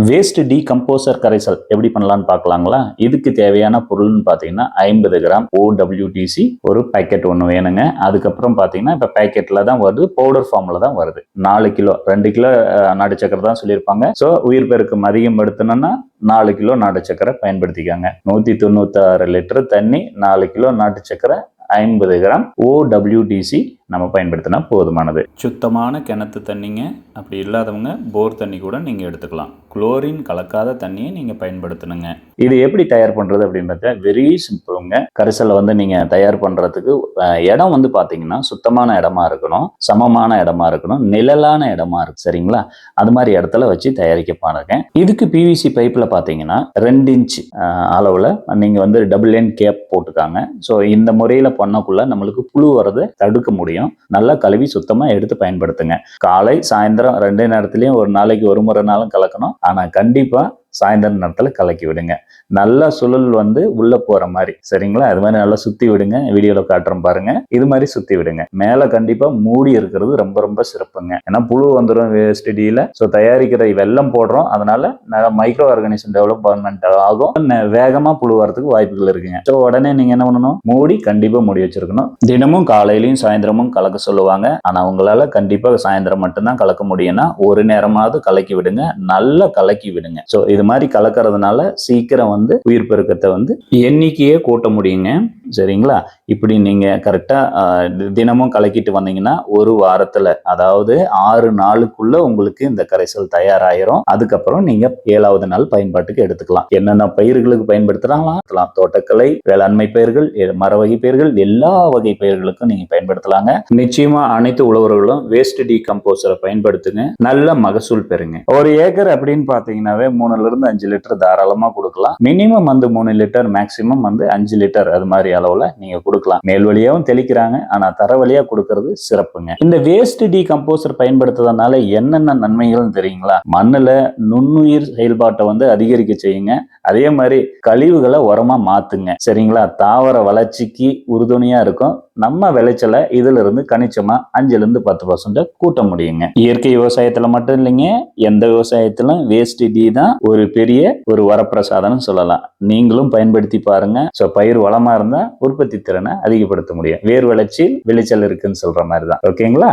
Waste decomposer கரைசல் எப்படி பண்ணலாம்னு பார்க்கலாங்களா? இதுக்கு தேவையான பொருள்னு பார்த்தீங்கன்னா 50 கிராம் OWDC ஒரு பேக்கெட் ஒன்று வேணுங்க. அதுக்கப்புறம் பார்த்தீங்கன்னா இப்போ பேக்கெட்டில் தான் வருது, பவுடர் ஃபார்மில் தான் வருது. 4 கிலோ 2 கிலோ நாட்டு சக்கரை தான் சொல்லியிருப்பாங்க. ஸோ உயிர் பெருக்கம் அதிகம் எடுத்தணும்னா 4 கிலோ நாட்டு சக்கரை பயன்படுத்திக்காங்க. 196 லிட்டர் தண்ணி, 4 கிலோ நாட்டு சக்கரை, 50 கிராம் OWDC நம்ம பயன்படுத்தினா போதுமானது. சுத்தமான கிணத்து தண்ணிங்க. அப்படி இல்லாதவங்க போர் தண்ணி கூட நீங்கள் எடுத்துக்கலாம். குளோரின் கலக்காத தண்ணியை நீங்கள் பயன்படுத்தணுங்க. இது எப்படி தயார் பண்ணுறது அப்படின்றத வெரி சிம்பிளுங்க. கரைசலை வந்து நீங்கள் தயார் பண்ணுறதுக்கு இடம் வந்து பார்த்தீங்கன்னா சுத்தமான இடமா இருக்கணும், சமமான இடமா இருக்கணும், நிழலான இடமா இருக்கு. சரிங்களா? அது மாதிரி இடத்துல வச்சு தயாரிக்க பாருங்க. இதுக்கு PVC பைப்பில் பார்த்தீங்கன்னா 2 இன்ச் அளவில் நீங்கள் வந்து டபுள் எண்ட் கேப் போட்டுக்காங்க. ஸோ இந்த முறையில் பண்ணக்குள்ள நம்மளுக்கு புழு வரதை தடுக்க முடியும். நல்லா கழுவி சுத்தமா எடுத்து பயன்படுத்துங்க. காலை சாயந்தரம் 2 நேரத்திலையும் ஒரு நாளைக்கு ஒரு முறைனாலும் கலக்கணும். ஆனா கண்டிப்பா சாயந்தர நேரத்துல கலக்கி விடுங்க. நல்லா சுழல் வந்து உள்ள போற மாதிரி. சரிங்களா? அது மாதிரி நல்லா சுத்தி விடுங்க. வீடியோல காட்டுறோம் பாருங்க. இது மாதிரி சுத்தி விடுங்க. மேல கண்டிப்பா மூடி இருக்கிறது ரொம்ப ரொம்ப சிறப்புங்க. ஏன்னா புழு வந்துடும் வேஸ்டிடியில. ஸோ தயாரிக்கிற வெல்லம் போடுறோம், அதனால மைக்ரோ ஆர்கானிசம் டெவலப்மெண்ட் ஆகும், வேகமா புழு வரதுக்கு வாய்ப்புகள் இருக்குங்க. ஸோ உடனே நீங்க என்ன பண்ணணும், மூடி கண்டிப்பா மூடி வச்சிருக்கணும். தினமும் காலையிலையும் சாயந்தரமும் கலக்க சொல்லுவாங்க. ஆனா உங்களால கண்டிப்பா சாயந்தரம் மட்டும்தான் கலக்க முடியும்னா ஒரு நேரமாவது கலக்கி விடுங்க. நல்லா கலக்கி விடுங்க. ஸோ இது மாதிரி கலக்கிறதுனால சீக்கிரம் வந்து உயிர் பெருக்கத்தை வந்து எண்ணிக்கையே கூட்ட முடியுங்க. சரிங்களா? இப்படி நீங்க கரெக்டா தினமும் கலக்கிட்டு வந்தீங்கன்னா ஒரு வாரத்துல, அதாவது 6 நாளுக்குள்ள உங்களுக்கு இந்த கரைசல் தயாராயிரும். அதுக்கப்புறம் நீங்க 7வது நாள் பயன்பாட்டுக்கு எடுத்துக்கலாம். என்னென்ன பயிர்களுக்கு பயன்படுத்தலாம்? தோட்டக்கலை, வேளாண்மை பயிர்கள், மர வகை பயிர்கள், எல்லா வகை பயிர்களுக்கும் நீங்க பயன்படுத்தலாங்க. நிச்சயமா அனைத்து உழவர்களும் வேஸ்ட் டீகம்போசரை பயன்படுத்துங்க. நல்ல மகசூல் பெறுங்க. ஒரு ஏக்கர் அப்படின்னு பாத்தீங்கன்னாவே 3 இருந்து 5 லிட்டர் தாராளமா கொடுக்கலாம். மினிமம் வந்து 3 லிட்டர், மேக்சிமம் வந்து 5 லிட்டர் அது மாதிரி அளவுல நீங்க கொடுக்கலாம். மேல் வழியாவும் தெளிக்கிறாங்க, ஆனா தர வழியா கொடுக்கறது சிறப்புங்க. இந்த வேஸ்ட் டீகம்போசர் பயன்படுத்துறதுனால என்னென்ன நன்மைகள் தெரியுங்களா? மண்ணுல நுண்ணுயிர் செயல்பாட்டை வந்து அதிகரிக்க செய்யுங்க. அதே மாதிரி கழிவுகளை உரமா மாத்துங்க. சரிங்களா? தாவர வளர்ச்சிக்கு உறுதுணையா இருக்கும். நம்ம விளைச்சலை இதுல இருந்து கணிச்சமா 5-10% கூட்ட முடியுங்க. இயற்கை விவசாயத்துல மட்டும் இல்லைங்க, எந்த விவசாயத்திலும் வேஸ்ட் டீ தான் ஒரு பெரிய ஒரு வரப்பிரசாதம் சொல்லலாம். நீங்களும் பயன்படுத்தி பாருங்க. சோ பயிர் வளமா இருந்தா உற்பத்தி திறனை அதிகப்படுத்த முடியும். வேர் வளர்ச்சியில் விளைச்சல் இருக்குன்னு சொல்ற மாதிரி தான். ஓகேங்களா?